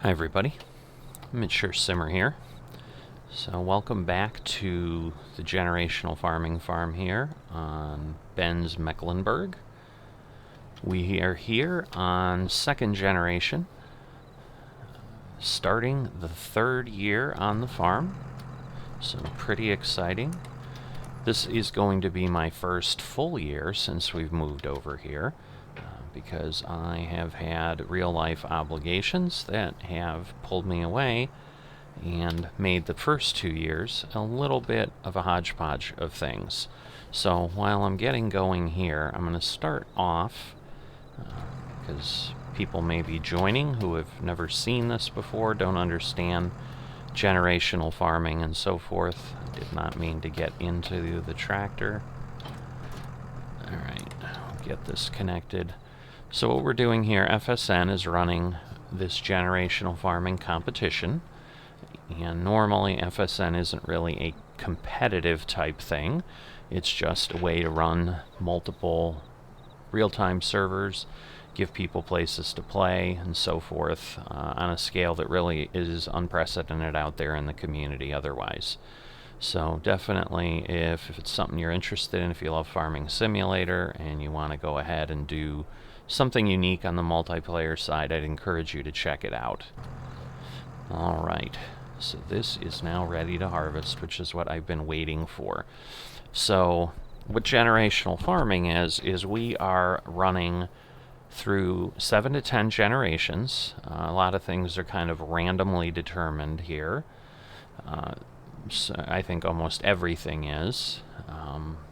Hi everybody, Mature Simmer here. So welcome back to the generational farming farm here on Benz Mecklenburg. We are here on second generation, starting the third year on the farm, so pretty exciting. This is going to be my first full year since we've moved over here, because I have had real-life obligations that have pulled me away and made the first 2 years a little bit of a hodgepodge of things. So while I'm getting going here, I'm going to start off, because people may be joining who have never seen this before, don't understand generational farming and so forth. I did not mean to get into the tractor. Alright, I'll get this connected. So what we're doing here, FSN is running this generational farming competition, and normally FSN isn't really a competitive type thing. It's just a way to run multiple real-time servers, give people places to play and so forth, on a scale that really is unprecedented out there in the community otherwise. So definitely, if it's something you're interested in, if you love Farming Simulator and you want to go ahead and do something unique on the multiplayer side, I'd encourage you to check it out. Alright, so this is now ready to harvest, which is what I've been waiting for. So what generational farming is we are running through 7 to 10 generations. A lot of things are kind of randomly determined here. So I think almost everything is.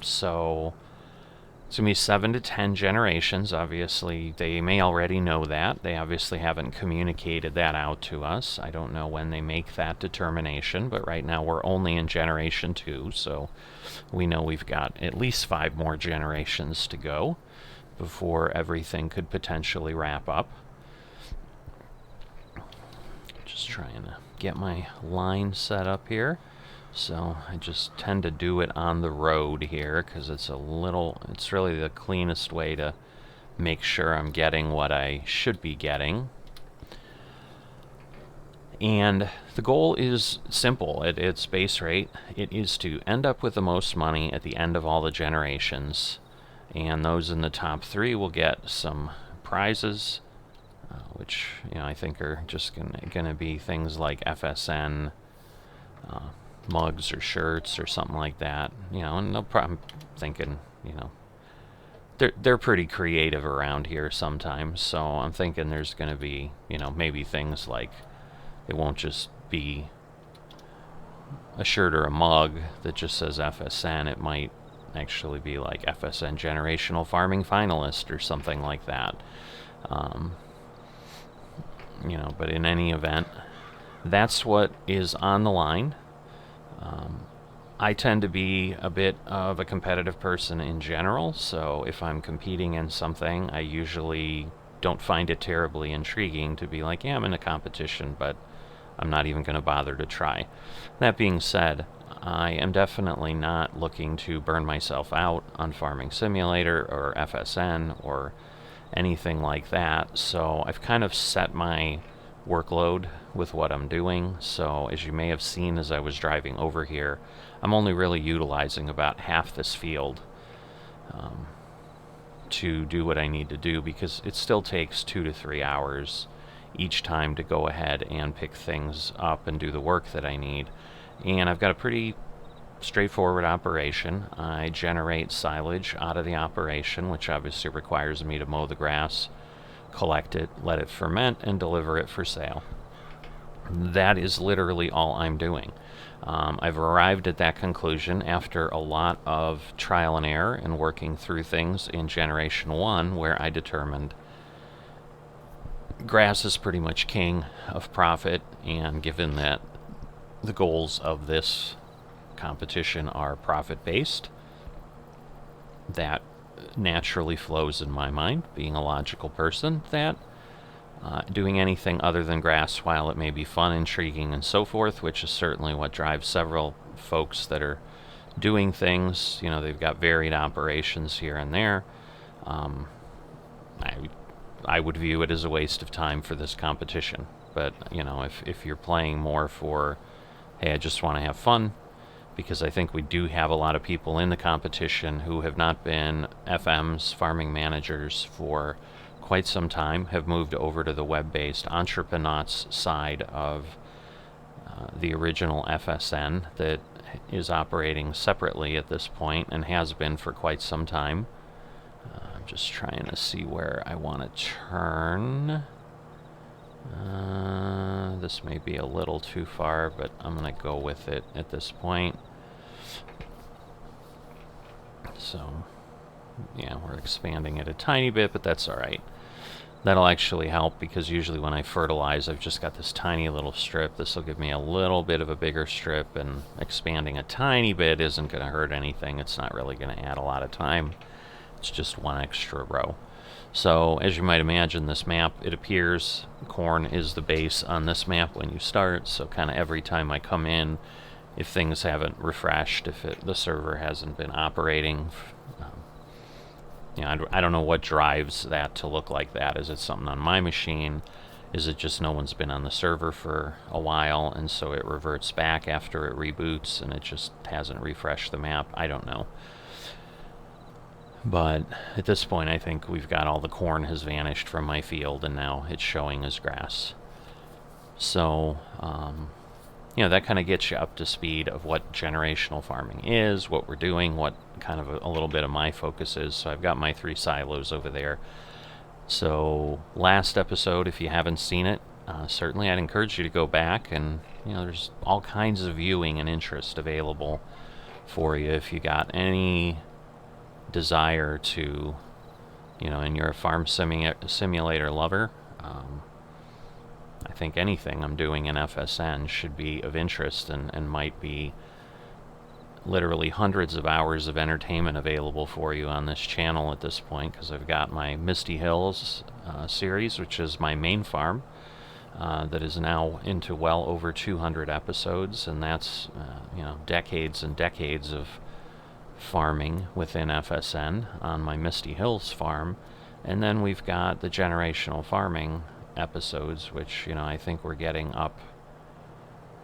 So it's going to be 7 to 10 generations. Obviously, they may already know that. They obviously haven't communicated that out to us. I don't know when they make that determination, but right now we're only in generation 2, so we know we've got at least 5 more generations to go before everything could potentially wrap up. Just trying to get my line set up here. So I just tend to do it on the road here because it's really the cleanest way to make sure I'm getting what I should be getting. And the goal is simple at its base rate. It is to end up with the most money at the end of all the generations, and those in the top 3 will get some prizes, which I think are just gonna be things like FSN mugs or shirts or something like that, and I'm thinking, they're pretty creative around here sometimes, so I'm thinking there's going to be, maybe things like, it won't just be a shirt or a mug that just says FSN. It might actually be like FSN Generational Farming Finalist or something like that. But in any event, that's what is on the line. I tend to be a bit of a competitive person in general, so if I'm competing in something, I usually don't find it terribly intriguing to be like, yeah, I'm in a competition, but I'm not even going to bother to try. That being said, I am definitely not looking to burn myself out on Farming Simulator or FSN or anything like that, so I've kind of set my workload with what I'm doing. So as you may have seen as I was driving over here, I'm only really utilizing about half this field to do what I need to do, because it still takes 2 to 3 hours each time to go ahead and pick things up and do the work that I need. And I've got a pretty straightforward operation. I generate silage out of the operation, which obviously requires me to mow the grass, collect it, let it ferment, and deliver it for sale. That is literally all I'm doing. I've arrived at that conclusion after a lot of trial and error and working through things in Generation 1, where I determined grass is pretty much king of profit, and given that the goals of this competition are profit-based, that naturally flows in my mind, being a logical person, that doing anything other than grass, while it may be fun, intriguing, and so forth, which is certainly what drives several folks that are doing things, they've got varied operations here and there, I would view it as a waste of time for this competition. But, you know, if you're playing more for, hey, I just want to have fun, because I think we do have a lot of people in the competition who have not been FMs, farming managers, for quite some time, have moved over to the web-based entrepreneurs side of the original FSN that is operating separately at this point and has been for quite some time. I'm just trying to see where I want to turn. This may be a little too far, but I'm going to go with it at this point. So, yeah, we're expanding it a tiny bit, but that's all right. That'll actually help, because usually when I fertilize, I've just got this tiny little strip. This will give me a little bit of a bigger strip, and expanding a tiny bit isn't going to hurt anything. It's not really going to add a lot of time. It's just one extra row. So, as you might imagine, this map, it appears corn is the base on this map when you start, so kind of every time I come in, if things haven't refreshed, if the server hasn't been operating, you know, I don't know what drives that to look like that. Is it something on my machine? Is it just no one's been on the server for a while, and so it reverts back after it reboots, and it just hasn't refreshed the map? I don't know. But at this point, I think we've got all the corn has vanished from my field, and now it's showing as grass. So, you know, that kind of gets you up to speed of what generational farming is, what we're doing, what kind of a little bit of my focus is. So I've got my 3 silos over there. So last episode, if you haven't seen it, certainly I'd encourage you to go back, and, you know, there's all kinds of viewing and interest available for you if you got any desire to, you know, and you're a farm simulator lover. I think anything I'm doing in FSN should be of interest, and might be literally hundreds of hours of entertainment available for you on this channel at this point, because I've got my Misty Hills series, which is my main farm, that is now into well over 200 episodes, and that's you know, decades and decades of farming within FSN on my Misty Hills farm. And then we've got the generational farming episodes, which, you know, I think we're getting up,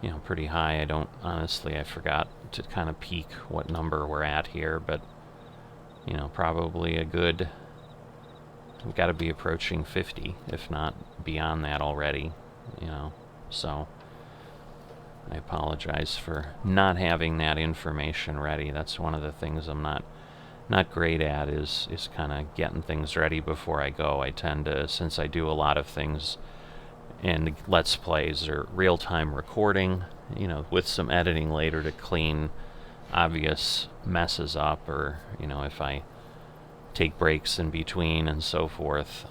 you know, pretty high. I forgot to kind of peek what number we're at here, but, you know, probably a good, we've got to be approaching 50, if not beyond that already, you know. So I apologize for not having that information ready. That's one of the things I'm not great at, is kind of getting things ready before I go. I tend to, since I do a lot of things in Let's Plays or real-time recording, you know, with some editing later to clean obvious messes up, or, you know, if I take breaks in between and so forth.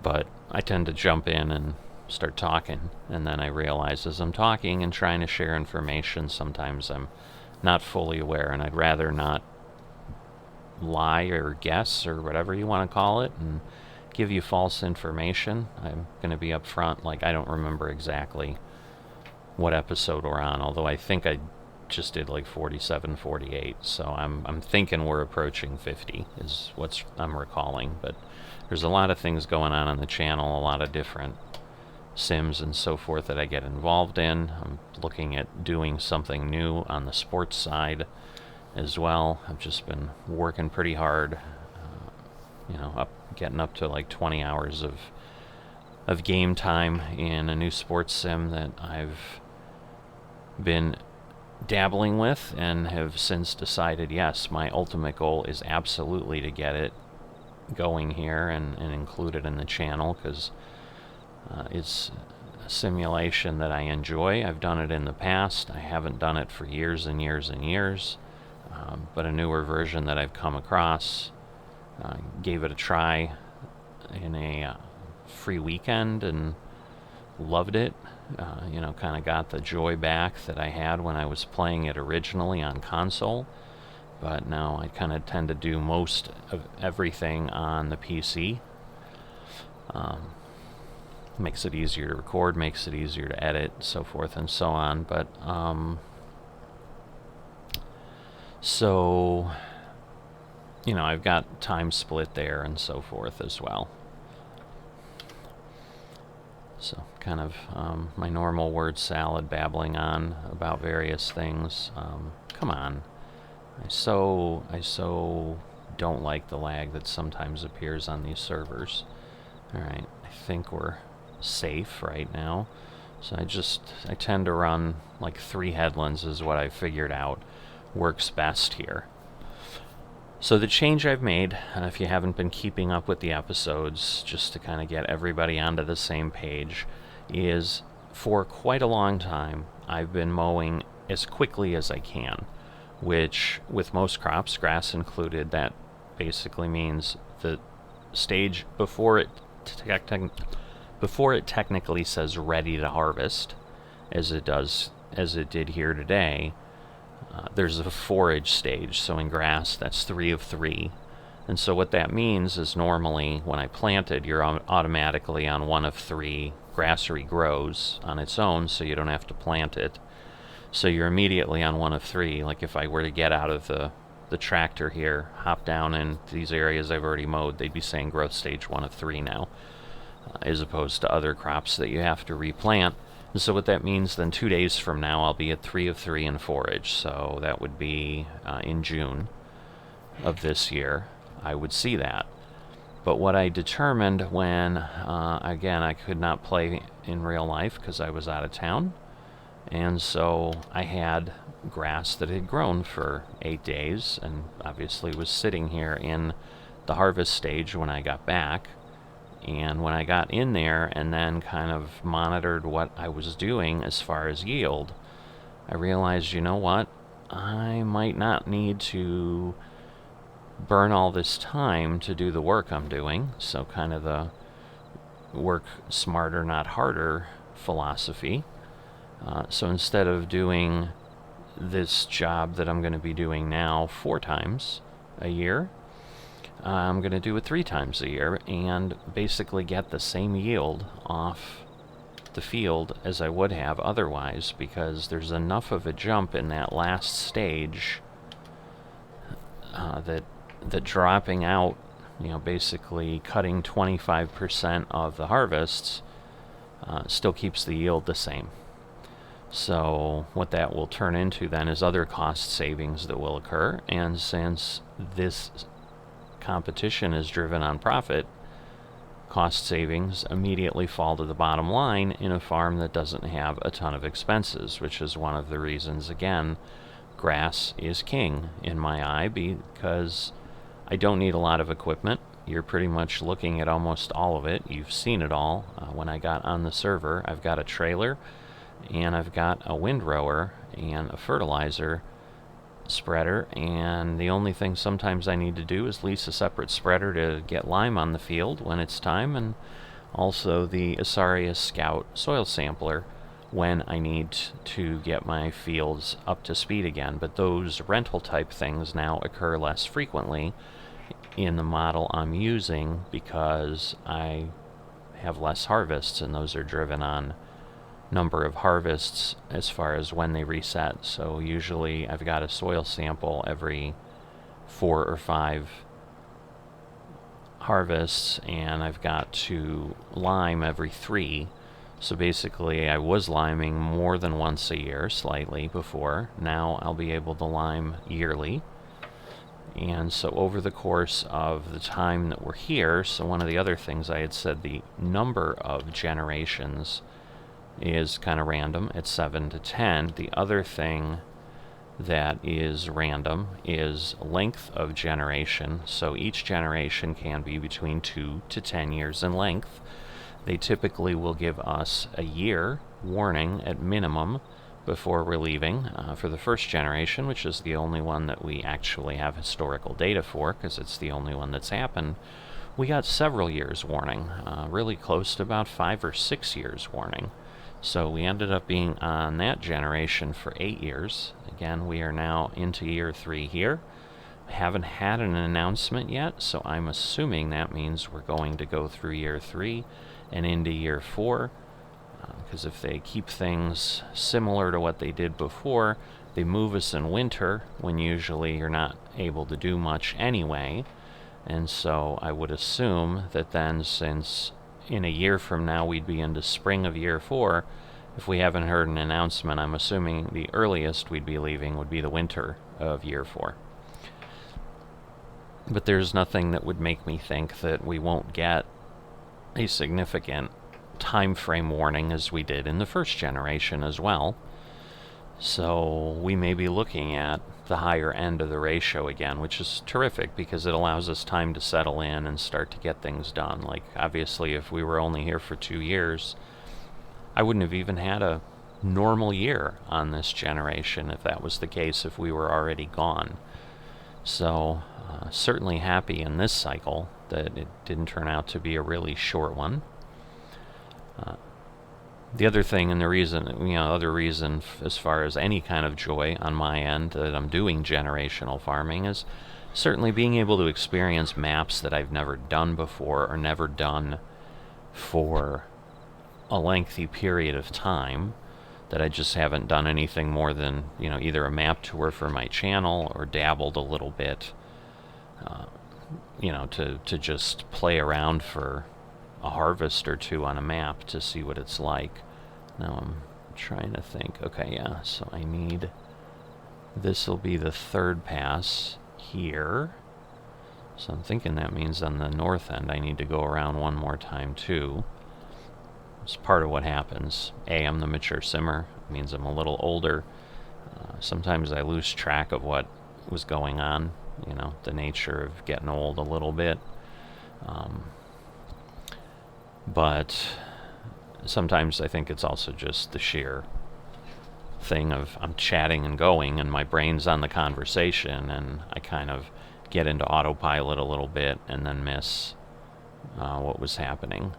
But I tend to jump in and start talking, and then I realize as I'm talking and trying to share information, sometimes I'm not fully aware, and I'd rather not lie or guess or whatever you want to call it and give you false information. I'm going to be upfront, like, I don't remember exactly what episode we're on, although I think I just did like 47, 48, so I'm thinking we're approaching 50 is what I'm recalling. But there's a lot of things going on the channel, a lot of different sims and so forth that I get involved in. I'm looking at doing something new on the sports side as well. I've just been working pretty hard, you know, getting up to like 20 hours of game time in a new sports sim that I've been dabbling with, and have since decided, yes, my ultimate goal is absolutely to get it going here and include it in the channel, because it's a simulation that I enjoy. I've done it in the past. I haven't done it for years and years and years, but a newer version that I've come across, gave it a try in a free weekend and loved it. You know, kind of got the joy back that I had when I was playing it originally on console, but now I kind of tend to do most of everything on the PC. Makes it easier to record, makes it easier to edit, so forth and so on. But so, you know, I've got time split there and so forth as well. So kind of my normal word salad, babbling on about various things. Come on. I so don't like the lag that sometimes appears on these servers. Alright, I think we're safe right now. So I tend to run like 3 headlands is what I figured out works best here. So the change I've made, if you haven't been keeping up with the episodes, just to kind of get everybody onto the same page, is for quite a long time I've been mowing as quickly as I can, which with most crops, grass included, that basically means the stage before it technically says ready to harvest, as it did here today. There's a forage stage, so in grass that's 3 of 3, and so what that means is normally when I planted, you're automatically on 1 of 3. Grass regrows on its own, so you don't have to plant it, so you're immediately on 1 of 3. Like if I were to get out of the tractor here, hop down in these areas I've already mowed, they'd be saying growth stage 1 of 3 now, as opposed to other crops that you have to replant. And so what that means, then 2 days from now I'll be at 3 of 3 in forage, so that would be in June of this year I would see that. But what I determined when, again, I could not play in real life because I was out of town, and so I had grass that had grown for 8 days and obviously was sitting here in the harvest stage when I got back. And when I got in there and then kind of monitored what I was doing as far as yield, I realized, you know what, I might not need to burn all this time to do the work I'm doing. So kind of the work smarter, not harder philosophy. So instead of doing this job that I'm going to be doing now 4 times a year, I'm going to do it 3 times a year and basically get the same yield off the field as I would have otherwise, because there's enough of a jump in that last stage that dropping out, basically cutting 25% of the harvests still keeps the yield the same. So what that will turn into then is other cost savings that will occur, and since this competition is driven on profit, cost savings immediately fall to the bottom line in a farm that doesn't have a ton of expenses, which is one of the reasons, again, grass is king in my eye, because I don't need a lot of equipment. You're pretty much looking at almost all of it. You've seen it all. When I got on the server, I've got a trailer and I've got a windrower and a fertilizer spreader, and the only thing sometimes I need to do is lease a separate spreader to get lime on the field when it's time, and also the Asarius Scout soil sampler when I need to get my fields up to speed again. But those rental type things now occur less frequently in the model I'm using because I have less harvests, and those are driven on number of harvests as far as when they reset. So usually I've got a soil sample every 4 or 5 harvests, and I've got to lime every 3. So basically I was liming more than once a year slightly before. Now I'll be able to lime yearly. And so over the course of the time that we're here, so one of the other things I had said, the number of generations is kind of random. It's 7 to 10. The other thing that is random is length of generation. So each generation can be between 2 to 10 years in length. They typically will give us a year warning at minimum before we're leaving. For the first generation, which is the only one that we actually have historical data for, because it's the only one that's happened, we got several years warning, really close to about 5 or 6 years warning. So we ended up being on that generation for 8 years. Again, we are now into year 3 here. Haven't had an announcement yet, so I'm assuming that means we're going to go through year 3 and into year 4, because if they keep things similar to what they did before, they move us in winter when usually you're not able to do much anyway. And so I would assume that then, since in a year from now we'd be into spring of year 4. If we haven't heard an announcement, I'm assuming the earliest we'd be leaving would be the winter of year 4. But there's nothing that would make me think that we won't get a significant time frame warning as we did in the first generation as well. So we may be looking at the higher end of the ratio again, which is terrific because it allows us time to settle in and start to get things done. Like, obviously, if we were only here for 2 years, I wouldn't have even had a normal year on this generation if that was the case, if we were already gone. So certainly happy in this cycle that it didn't turn out to be a really short one. The other thing, and the reason, other reason as far as any kind of joy on my end that I'm doing generational farming is certainly being able to experience maps that I've never done before or never done for a lengthy period of time, that I just haven't done anything more than, either a map tour for my channel or dabbled a little bit, to just play around for a harvest or two on a map to see what it's like. Now I'm trying to think. Okay, yeah, so I need... This will be the third pass here. So I'm thinking that means on the north end I need to go around one more time too. It's part of what happens. I'm the mature simmer. It means I'm a little older. Sometimes I lose track of what was going on. The nature of getting old a little bit. But sometimes I think it's also just the sheer thing of I'm chatting and going and my brain's on the conversation and I kind of get into autopilot a little bit and then miss what was happening.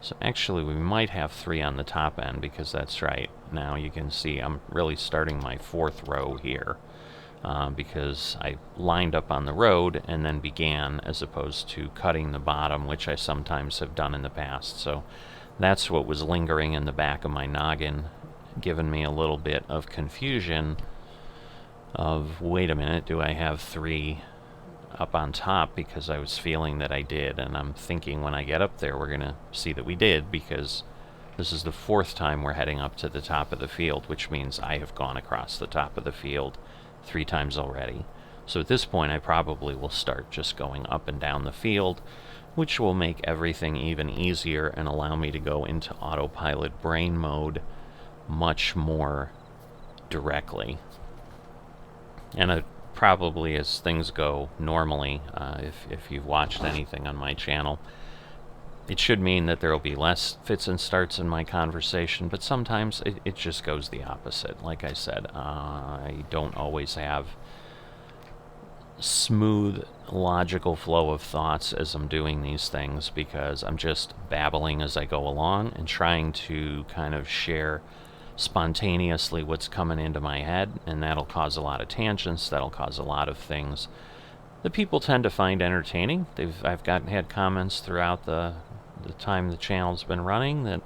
So actually we might have 3 on the top end, because that's right. Now you can see I'm really starting my 4th row here because I lined up on the road and then began, as opposed to cutting the bottom, which I sometimes have done in the past. So that's what was lingering in the back of my noggin, giving me a little bit of confusion of, wait a minute, do I have 3 up on top? Because I was feeling that I did, and I'm thinking when I get up there we're going to see that we did, because this is the 4th time we're heading up to the top of the field, which means I have gone across the top of the field 3 times already. So at this point I probably will start just going up and down the field, which will make everything even easier and allow me to go into autopilot brain mode much more directly. And probably as things go normally, if you've watched anything on my channel, it should mean that there will be less fits and starts in my conversation, but sometimes it just goes the opposite. Like I said, I don't always have smooth, logical flow of thoughts as I'm doing these things, because I'm just babbling as I go along and trying to kind of share spontaneously what's coming into my head, and that'll cause a lot of tangents. That'll cause a lot of things that people tend to find entertaining. I've had comments throughout the time the channel's been running that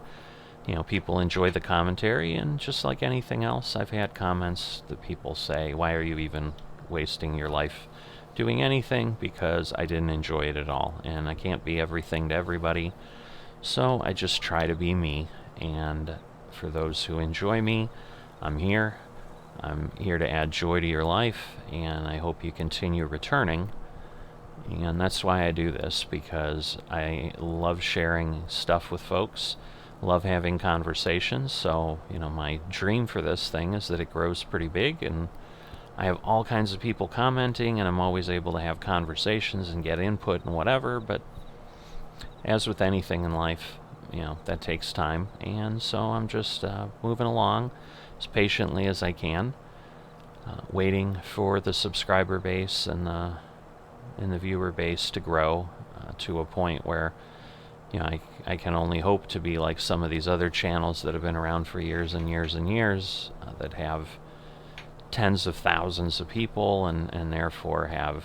people enjoy the commentary, and just like anything else, I've had comments that people say, why are you even wasting your life doing anything, because I didn't enjoy it at all, and I can't be everything to everybody, so I just try to be me. And for those who enjoy me, I'm here to add joy to your life, and I hope you continue returning. And that's why I do this, because I love sharing stuff with folks, love having conversations. So my dream for this thing is that it grows pretty big, and I have all kinds of people commenting, and I'm always able to have conversations and get input and whatever. But as with anything in life, that takes time. And so I'm just moving along as patiently as I can, waiting for the subscriber base and the viewer base to grow to a point where I can only hope to be like some of these other channels that have been around for years and years and years, that have tens of thousands of people and therefore have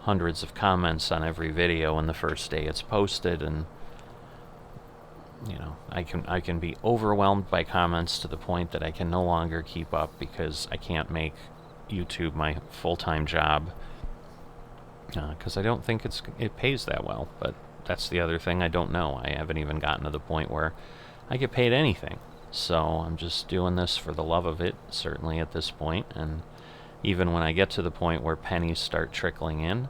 hundreds of comments on every video on the first day it's posted. And I can be overwhelmed by comments to the point that I can no longer keep up, because I can't make YouTube my full-time job, because I don't think it pays that well. But that's the other thing I don't know. I haven't even gotten to the point where I get paid anything. So I'm just doing this for the love of it, certainly at this point. And even when I get to the point where pennies start trickling in,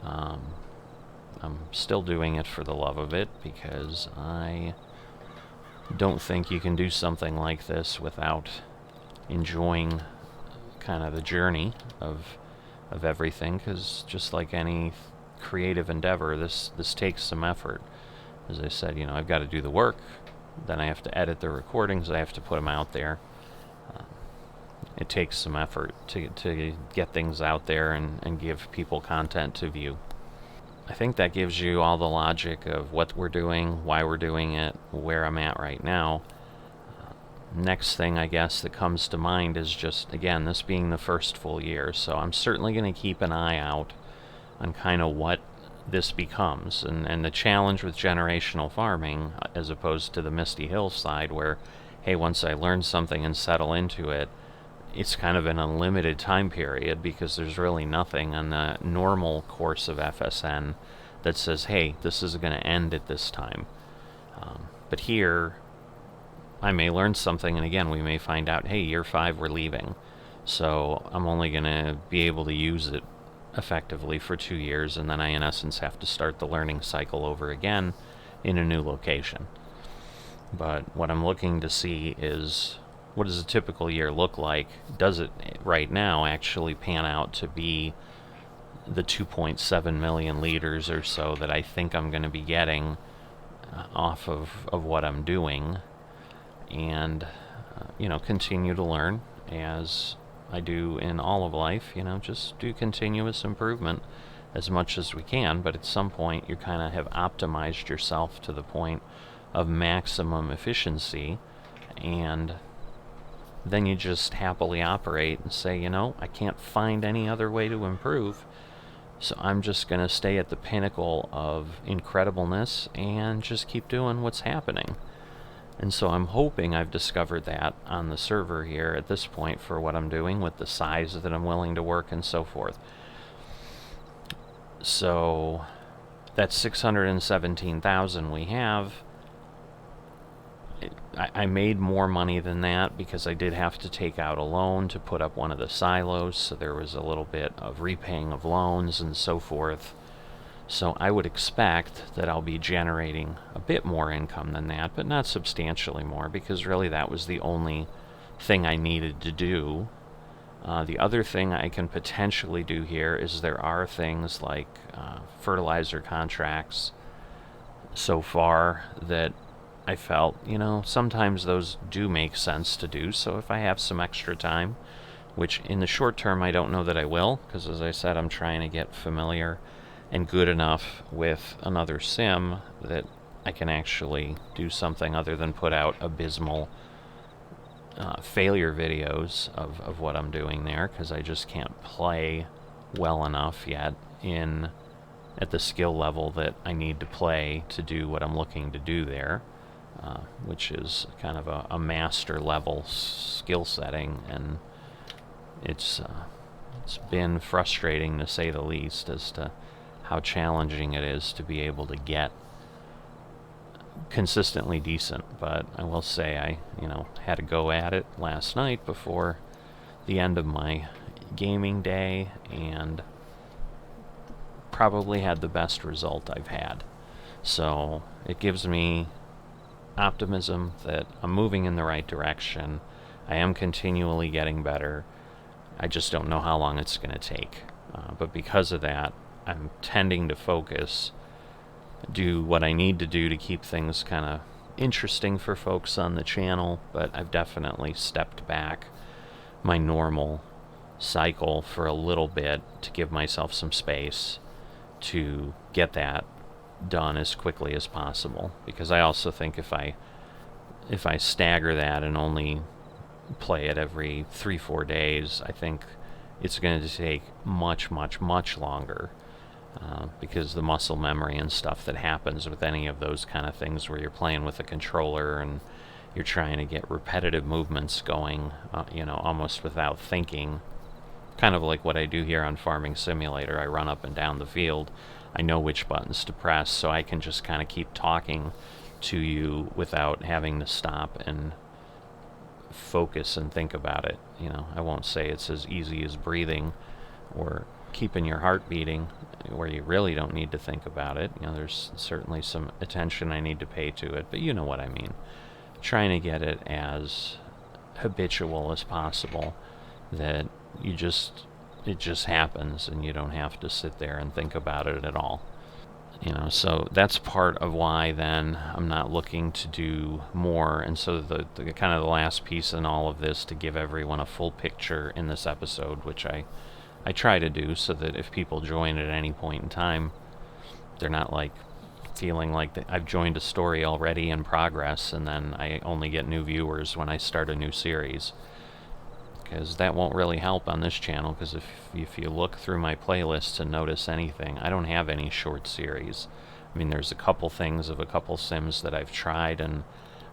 I'm still doing it for the love of it, because I don't think you can do something like this without enjoying kind of the journey of everything, because just like any creative endeavor, this takes some effort. As I said, I've got to do the work, then I have to edit the recordings, I have to put them out there. It takes some effort to get things out there and give people content to view. I think that gives you all the logic of what we're doing, why we're doing it, where I'm at right now. Next thing, I guess, that comes to mind is just, again, this being the first full year, so I'm certainly going to keep an eye out on kind of what this becomes. And the challenge with generational farming, as opposed to the Misty Hill side, where, hey, once I learn something and settle into it, it's kind of an unlimited time period, because there's really nothing on the normal course of FSN that says, hey, this is going to end at this time. But here, I may learn something, and again, we may find out, hey, year 5 we're leaving, so I'm only going to be able to use it effectively for 2 years, and then I in essence have to start the learning cycle over again in a new location. But what I'm looking to see is, what does a typical year look like? Does it right now actually pan out to be the 2.7 million liters or so that I think I'm going to be getting off of what I'm doing? And continue to learn, as I do in all of life. Just do continuous improvement as much as we can, but at some point you kind of have optimized yourself to the point of maximum efficiency, and then you just happily operate and say, I can't find any other way to improve, so I'm just going to stay at the pinnacle of incredibleness and just keep doing what's happening. And so I'm hoping I've discovered that on the server here at this point for what I'm doing with the size that I'm willing to work and so forth. So that's 617,000 we have. I made more money than that because I did have to take out a loan to put up one of the silos, so there was a little bit of repaying of loans and so forth. So I would expect that I'll be generating a bit more income than that, but not substantially more, because really that was the only thing I needed to do. The other thing I can potentially do here is there are things like fertilizer contracts so far that I felt, sometimes those do make sense to do. So if I have some extra time, which in the short term I don't know that I will, because as I said, I'm trying to get familiar and good enough with another sim that I can actually do something other than put out abysmal failure videos of what I'm doing there, because I just can't play well enough yet at the skill level that I need to play to do what I'm looking to do there, which is kind of a master level skill setting, and it's been frustrating to say the least as to how challenging it is to be able to get consistently decent. But I will say I, had to go at it last night before the end of my gaming day, and probably had the best result I've had. So it gives me optimism that I'm moving in the right direction. I am continually getting better. I just don't know how long it's going to take. But because of that, I'm tending to focus, do what I need to do to keep things kind of interesting for folks on the channel, but I've definitely stepped back my normal cycle for a little bit to give myself some space to get that done as quickly as possible, because I also think if I stagger that and only play it every 3-4 days, I think it's going to take much longer, because the muscle memory and stuff that happens with any of those kind of things where you're playing with a controller and you're trying to get repetitive movements going, almost without thinking, kind of like what I do here on Farming Simulator. I run up and down the field. I know which buttons to press, so I can just kind of keep talking to you without having to stop and focus and think about it. I won't say it's as easy as breathing or keeping your heart beating, where you really don't need to think about it. There's certainly some attention I need to pay to it, but you know what I mean. Trying to get it as habitual as possible, that it just happens and you don't have to sit there and think about it at all. So that's part of why then I'm not looking to do more. And so the kind of the last piece in all of this, to give everyone a full picture in this episode, which I try to do, so that if people join at any point in time, they're not like feeling like I've joined a story already in progress and then I only get new viewers when I start a new series. Because that won't really help on this channel, because if you look through my playlists and notice anything, I don't have any short series. I mean, there's a couple things of a couple sims that I've tried, and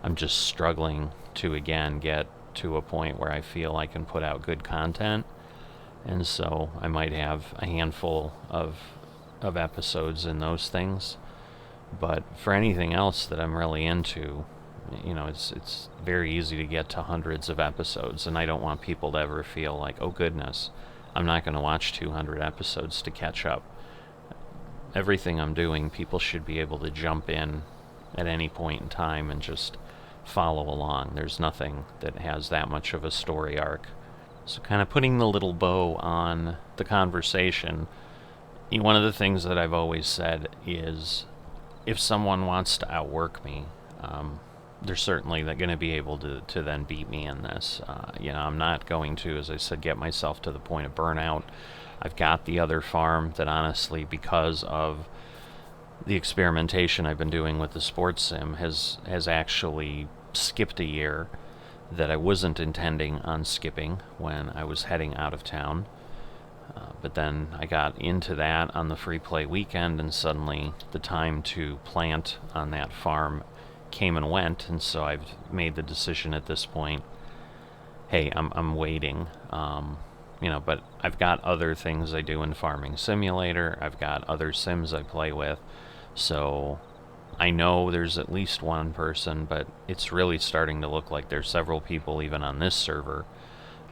I'm just struggling to, again, get to a point where I feel I can put out good content. And so I might have a handful of episodes in those things. But for anything else that I'm really into, it's very easy to get to hundreds of episodes, and I don't want people to ever feel like, oh goodness, I'm not going to watch 200 episodes to catch up. Everything I'm doing, people should be able to jump in at any point in time and just follow along. There's nothing that has that much of a story arc. So kind of putting the little bow on the conversation, one of the things that I've always said is, if someone wants to outwork me, they're certainly going to be able to then beat me in this. I'm not going to, as I said, get myself to the point of burnout. I've got the other farm that, honestly, because of the experimentation I've been doing with the sports sim, has actually skipped a year that I wasn't intending on skipping when I was heading out of town. But then I got into that on the free play weekend, and suddenly the time to plant on that farm came and went, and so I've made the decision at this point, hey, I'm waiting. But I've got other things I do in Farming Simulator. I've got other sims I play with, so I know there's at least one person, but it's really starting to look like there's several people even on this server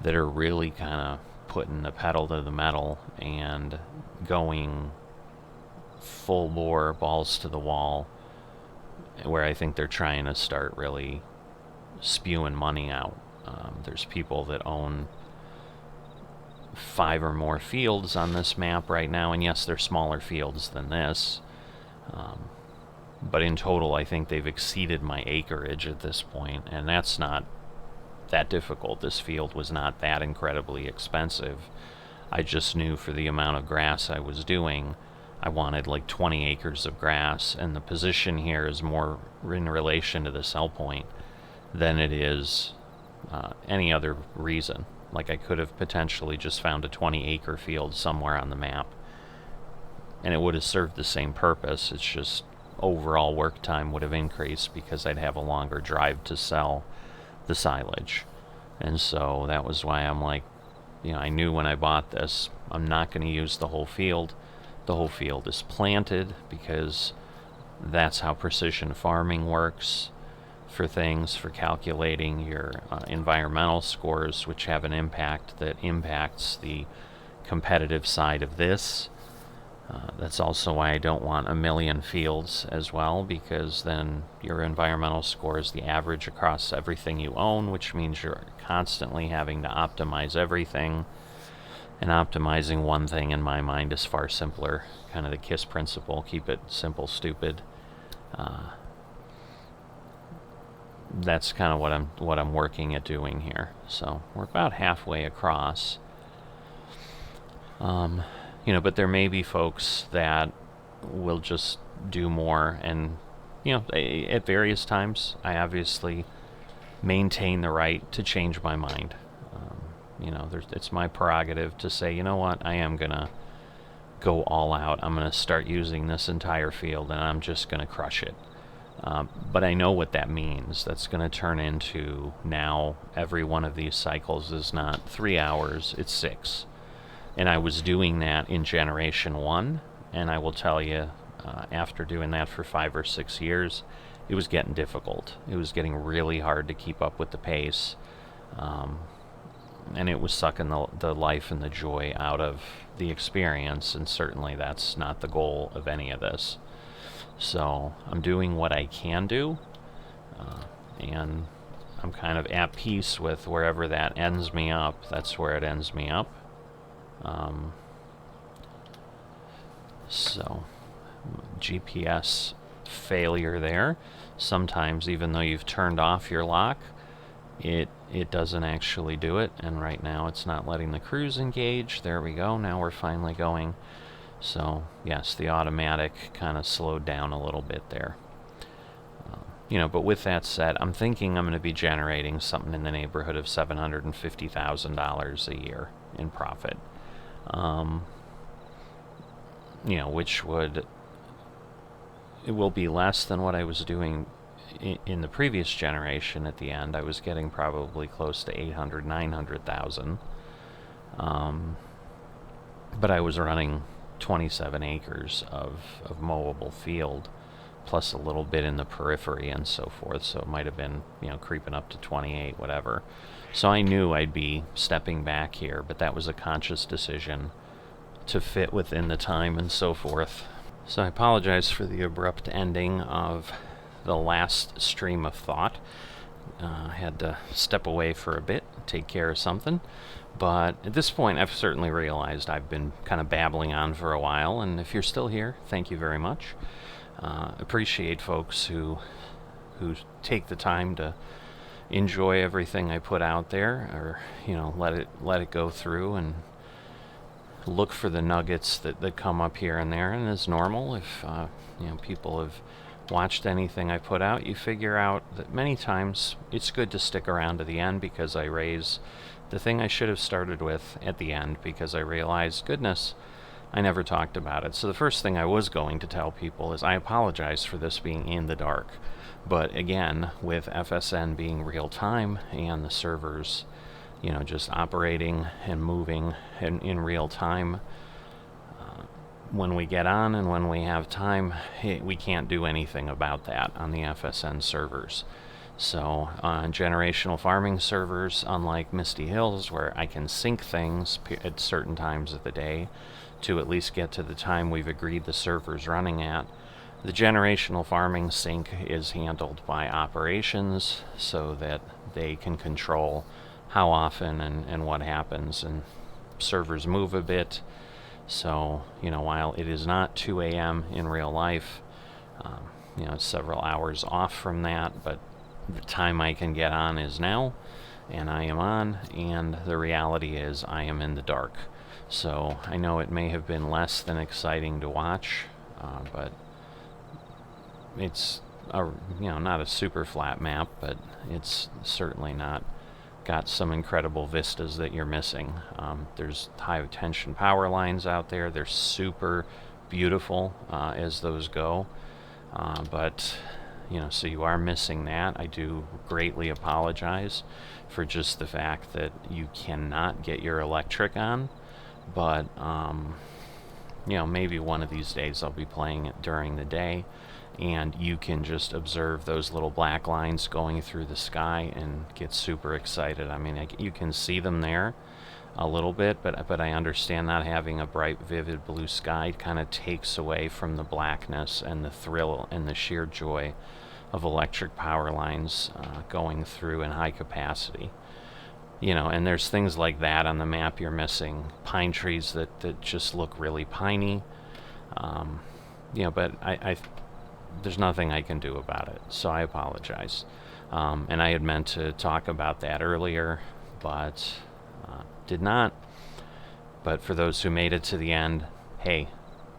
that are really kind of putting the pedal to the metal and going full bore, balls to the wall, where I think they're trying to start really spewing money out. There's people that own 5 or more fields on this map right now, and yes, they're smaller fields than this, but in total I think they've exceeded my acreage at this point, and that's not that difficult. This field was not that incredibly expensive. I just knew for the amount of grass I was doing, I wanted like 20 acres of grass, and the position here is more in relation to the sell point than it is any other reason. Like, I could have potentially just found a 20-acre field somewhere on the map, and it would have served the same purpose. It's just overall work time would have increased because I'd have a longer drive to sell the silage. And so that was why I'm like, I knew when I bought this, I'm not going to use the whole field. The whole field is planted because that's how precision farming works for things, for calculating your environmental scores, which have an impact that impacts the competitive side of this. That's also why I don't want a million fields as well, because then your environmental score is the average across everything you own, which means you're constantly having to optimize everything. And optimizing one thing, in my mind, is far simpler. Kind of the KISS principle: keep it simple, stupid. That's kind of what I'm working at doing here. So we're about halfway across. But there may be folks that will just do more, and at various times I obviously maintain the right to change my mind. It's my prerogative to say, you know what, I am gonna go all out. I'm gonna start using this entire field, and I'm just gonna crush it. But I know what that means. That's gonna turn into, now every one of these cycles is not 3 hours, it's 6. And I was doing that in Generation 1, And I will tell you, after doing that for 5 or 6 years, it was getting difficult. It was getting really hard to keep up with the pace. And it was sucking the life and the joy out of the experience, and certainly that's not the goal of any of this. So I'm doing what I can do, and I'm kind of at peace with wherever that ends me up. That's where it ends me up. So GPS failure there. Sometimes, even though you've turned off your lock, it doesn't actually do it, and right now it's not letting the cruise engage. There we go. Now we're finally going. So yes, the automatic kind of slowed down a little bit there. But with that said, I'm thinking I'm going to be generating something in the neighborhood of $750,000 a year in profit. Which it will be less than what I was doing in the previous generation. At the end, I was getting probably close to 800, 900,000. But I was running 27 acres of mowable field, plus a little bit in the periphery and so forth. So it might have been, creeping up to 28, whatever. So I knew I'd be stepping back here, but that was a conscious decision to fit within the time and so forth. So I apologize for the abrupt ending of the last stream of thought. I had to step away for a bit, take care of something. But at this point, I've certainly realized I've been kind of babbling on for a while, and if you're still here, thank you very much. Appreciate folks who take the time to enjoy everything I put out there, or let it go through and look for the nuggets that come up here and there. And as normal, if people have watched anything I put out, you figure out that many times it's good to stick around to the end, because I raise the thing I should have started with at the end, because I realized, goodness, I never talked about it. So the first thing I was going to tell people is I apologize for this being in the dark. But again, with FSN being real time and the servers, just operating and moving in real time, when we get on and when we have time, we can't do anything about that on the FSN servers. So on generational farming servers, unlike Misty Hills, where I can sync things at certain times of the day to at least get to the time we've agreed the server's running at, the generational farming sync is handled by operations, so that they can control how often and what happens, and servers move a bit. So, while it is not 2 a.m. in real life, it's several hours off from that, but the time I can get on is now, and I am on, and the reality is I am in the dark. So I know it may have been less than exciting to watch, but it's not a super flat map, but it's certainly not got some incredible vistas that you're missing. There's high tension power lines out there. They're super beautiful as those go, but so you are missing that. I do greatly apologize for just the fact that you cannot get your electric on, but maybe one of these days I'll be playing it during the day, and you can just observe those little black lines going through the sky and get super excited. I mean, you can see them there a little bit, but I understand not having a bright, vivid blue sky kind of takes away from the blackness and the thrill and the sheer joy of electric power lines going through in high capacity. And there's things like that on the map you're missing. Pine trees that just look really piney. But there's nothing I can do about it, so I apologize. And I had meant to talk about that earlier, but did not. But for those who made it to the end, hey,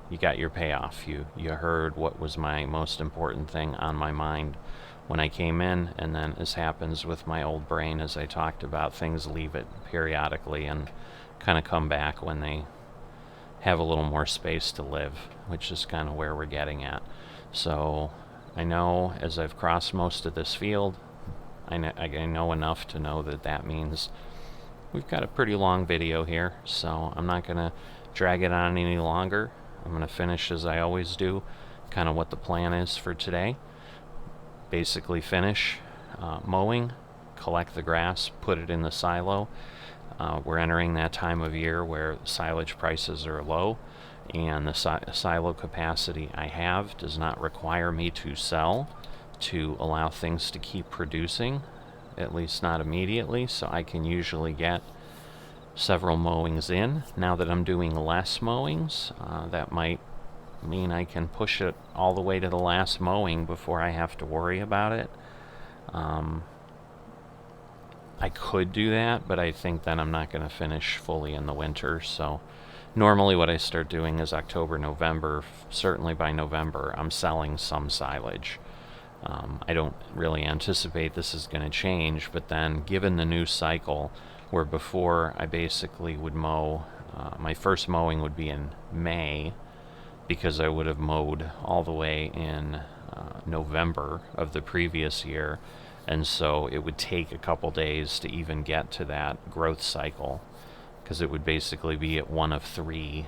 you got your payoff. You heard what was my most important thing on my mind when I came in, and then, as happens with my old brain, as I talked about, things leave it periodically and kind of come back when they have a little more space to live, which is kind of where we're getting at. So I know, as I've crossed most of this field, I know enough to know that means we've got a pretty long video here, so I'm not going to drag it on any longer. I'm going to finish as I always do, kind of what the plan is for today. Basically finish mowing, collect the grass, put it in the silo. We're entering that time of year where silage prices are low, and the silo capacity I have does not require me to sell to allow things to keep producing, at least not immediately, so I can usually get several mowings in. Now that I'm doing less mowings, that might mean I can push it all the way to the last mowing before I have to worry about it. I could do that, but I think then I'm not going to finish fully in the winter. So normally what I start doing is October, November. Certainly by November, I'm selling some silage. I don't really anticipate this is going to change, but then given the new cycle, where before I basically would mow, my first mowing would be in May, because I would have mowed all the way in November of the previous year, and so it would take a couple days to even get to that growth cycle, because it would basically be at 1 of 3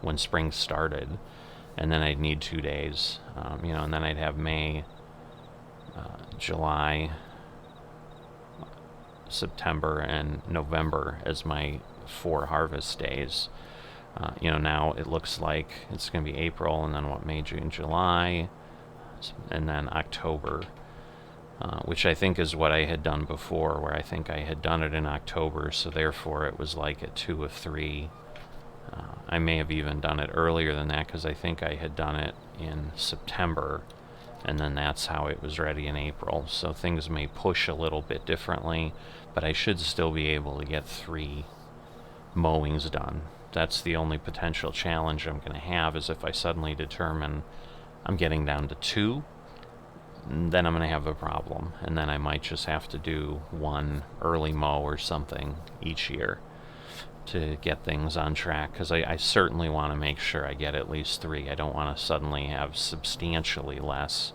when spring started, and then I'd need 2 days, and then I'd have May, July, September, and November as my 4 harvest days. Now it looks like it's going to be April, and then May, June, July, and then October, which I think is what I had done before, where I think I had done it in October, so therefore it was like at 2 of 3. I may have even done it earlier than that, because I think I had done it in September, and then that's how it was ready in April. So things may push a little bit differently, but I should still be able to get 3 mowings done. That's the only potential challenge I'm going to have, is if I suddenly determine I'm getting down to 2, then I'm going to have a problem, and then I might just have to do 1 early mow or something each year to get things on track, because I certainly want to make sure I get at least 3. I don't want to suddenly have substantially less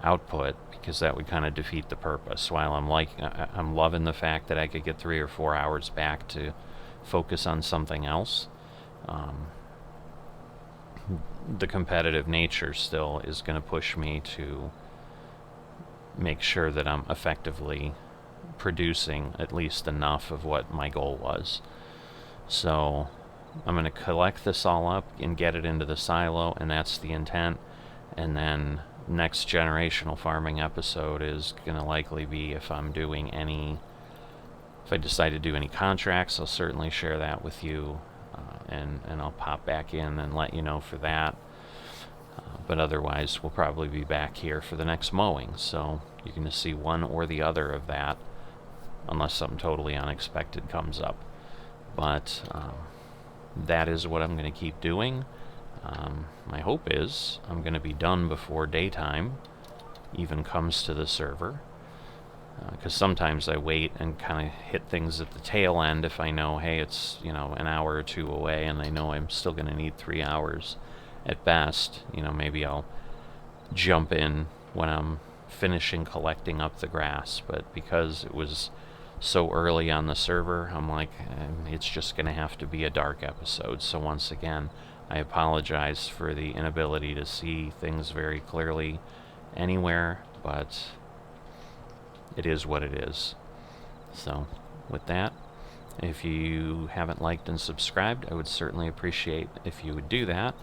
output, because that would kind of defeat the purpose. While I'm loving the fact that I could get 3 or 4 hours back to focus on something else, the competitive nature still is going to push me to make sure that I'm effectively producing at least enough of what my goal was. So I'm going to collect this all up and get it into the silo, and that's the intent. And then next generational farming episode is going to likely be if I decide to do any contracts, I'll certainly share that with you, and I'll pop back in and let you know for that. But otherwise, we'll probably be back here for the next mowing, so you're going to see one or the other of that, unless something totally unexpected comes up. But that is what I'm going to keep doing. My hope is I'm going to be done before daytime even comes to the server, because sometimes I wait and kind of hit things at the tail end if I know, hey, it's an hour or 2 away, and I know I'm still going to need 3 hours at best. Maybe I'll jump in when I'm finishing collecting up the grass, but because it was so early on the server, I'm like, it's just going to have to be a dark episode. So once again, I apologize for the inability to see things very clearly anywhere, but it is what it is. So with that, if you haven't liked and subscribed, I would certainly appreciate if you would do that.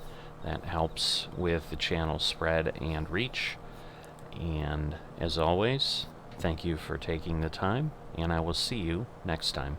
That helps with the channel spread and reach. And as always, thank you for taking the time, and I will see you next time.